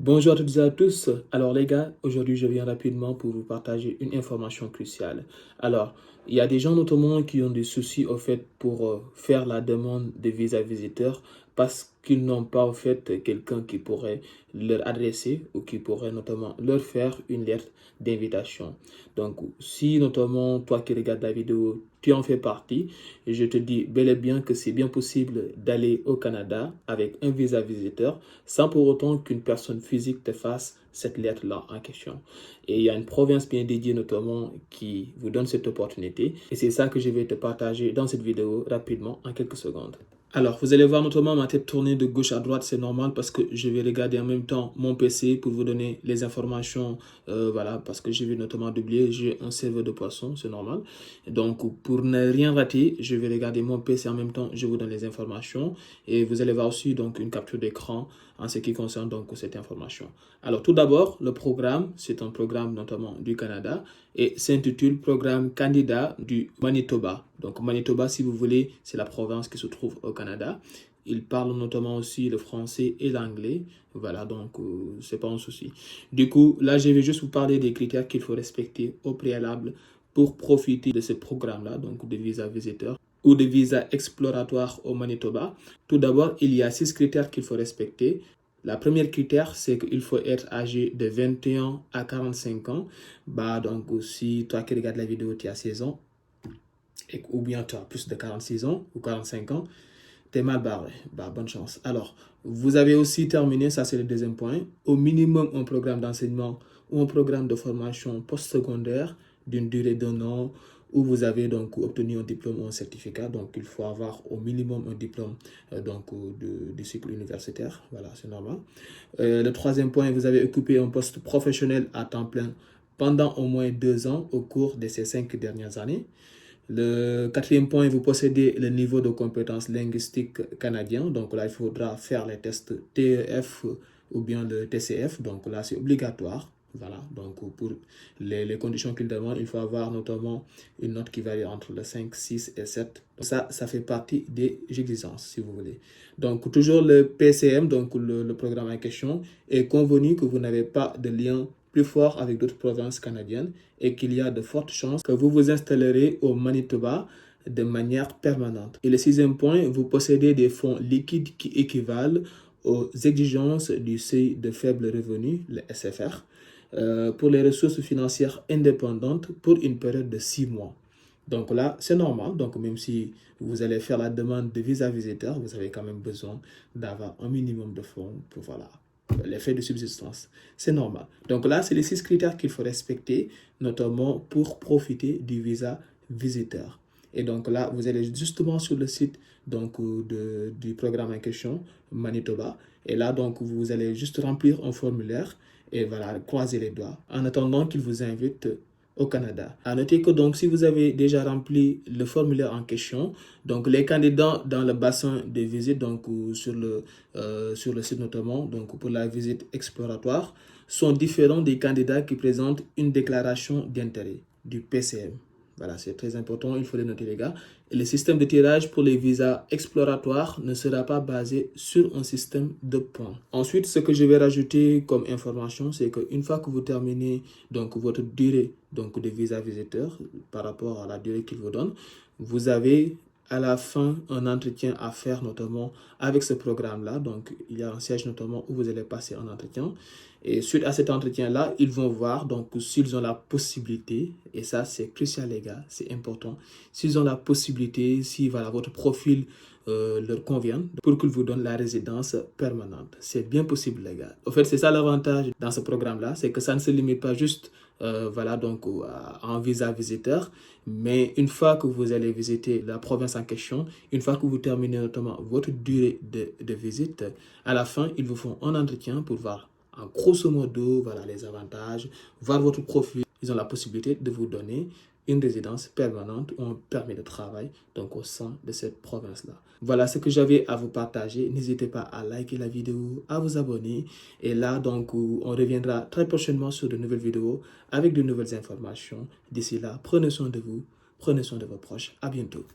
Bonjour à toutes et à tous. Alors les gars, aujourd'hui je viens rapidement pour vous partager une information cruciale. Alors, il y a des gens notamment qui ont des soucis au fait pour faire la demande de visa visiteur parce qu'ils n'ont pas au fait quelqu'un qui pourrait leur adresser ou qui pourrait notamment leur faire une lettre d'invitation. Donc, si notamment toi qui regardes la vidéo, tu en fais partie, je te dis bel et bien que c'est bien possible d'aller au Canada avec un visa visiteur sans pour autant qu'une personne physique te fasse cette lettre-là en question. Et il y a une province bien dédiée notamment qui vous donne cette opportunité. Et c'est ça que je vais te partager dans cette vidéo rapidement en quelques secondes. Alors, vous allez voir notamment ma tête tourner de gauche à droite, c'est normal parce que je vais regarder en même temps mon PC pour vous donner les informations, voilà, parce que j'ai vu notamment d'oublier, j'ai un serveur de poisson, c'est normal. Donc, pour ne rien rater, je vais regarder mon PC en même temps, je vous donne les informations et vous allez voir aussi donc une capture d'écran en ce qui concerne donc cette information. Alors, tout d'abord, le programme, c'est un programme notamment du Canada et s'intitule Programme candidat du Manitoba. Donc, Manitoba, si vous voulez, c'est la province qui se trouve au Canada. Ils parlent notamment aussi le français et l'anglais. Voilà, donc c'est pas un souci. Du coup, là, je vais juste vous parler des critères qu'il faut respecter au préalable pour profiter de ce programme-là, donc de visa visiteur ou de visa exploratoire au Manitoba. Tout d'abord, il y a 6 critères qu'il faut respecter. La première critère, c'est qu'il faut être âgé de 21 à 45 ans. Bah, donc, si toi qui regardes la vidéo, tu as 16 ans, ou bien tu as plus de 46 ans ou 45 ans, t'es mal barré. Bah, bonne chance. Alors, vous avez aussi terminé, ça c'est le deuxième point, au minimum un programme d'enseignement ou un programme de formation postsecondaire d'une durée d'un an où vous avez donc obtenu un diplôme ou un certificat. Donc, il faut avoir au minimum un diplôme de cycle universitaire. Voilà, c'est normal. Le troisième point, vous avez occupé un poste professionnel à temps plein pendant au moins 2 ans au cours de ces 5 dernières années. Le quatrième point, vous possédez le niveau de compétence linguistique canadien. Donc là, il faudra faire les tests TEF ou bien le TCF. Donc là, c'est obligatoire. Voilà, donc pour les conditions qu'il demande, il faut avoir notamment une note qui varie entre le 5, 6 et 7. Donc ça fait partie des exigences, si vous voulez. Donc toujours le PCM, donc le programme en question, est convenu que vous n'avez pas de lien plus fort avec d'autres provinces canadiennes et qu'il y a de fortes chances que vous vous installerez au Manitoba de manière permanente. Et le sixième point, vous possédez des fonds liquides qui équivalent aux exigences du seuil de faible revenu, le SFR, pour les ressources financières indépendantes pour une période de 6 mois. Donc là, c'est normal. Donc même si vous allez faire la demande de visa visiteur, vous avez quand même besoin d'avoir un minimum de fonds pour voilà, les frais de subsistance. C'est normal. Donc là, c'est les 6 critères qu'il faut respecter, notamment pour profiter du visa visiteur. Et donc là, vous allez justement sur le site donc, du programme en question, Manitoba. Et là, donc, vous allez juste remplir un formulaire et voilà, croiser les doigts en attendant qu'il vous invite au Canada. À noter que donc si vous avez déjà rempli le formulaire en question, donc les candidats dans le bassin de visite, donc sur le site notamment, donc pour la visite exploratoire, sont différents des candidats qui présentent une déclaration d'intérêt du PCM. Voilà, c'est très important, il faut le noter les gars. Et le système de tirage pour les visas exploratoires ne sera pas basé sur un système de points. Ensuite, ce que je vais rajouter comme information, c'est qu'une fois que vous terminez donc, votre durée donc, de visa visiteur par rapport à la durée qu'il vous donne, vous avez à la fin un entretien à faire notamment avec ce programme-là. Donc, il y a un siège notamment où vous allez passer un entretien. Et suite à cet entretien-là, ils vont voir donc s'ils ont la possibilité, et ça c'est crucial les gars, c'est important, s'ils ont la possibilité, si voilà, votre profil leur convient, pour qu'ils vous donnent la résidence permanente. C'est bien possible les gars. En fait, c'est ça l'avantage dans ce programme-là, c'est que ça ne se limite pas juste voilà, donc, en visa visiteur, mais une fois que vous allez visiter la province en question, une fois que vous terminez notamment votre durée de visite, à la fin, ils vous font un entretien pour voir en grosso modo, voilà les avantages, voir votre profil. Ils ont la possibilité de vous donner une résidence permanente ou un permis de travail donc au sein de cette province-là. Voilà ce que j'avais à vous partager. N'hésitez pas à liker la vidéo, à vous abonner. Et là, donc, on reviendra très prochainement sur de nouvelles vidéos avec de nouvelles informations. D'ici là, prenez soin de vous, prenez soin de vos proches. À bientôt.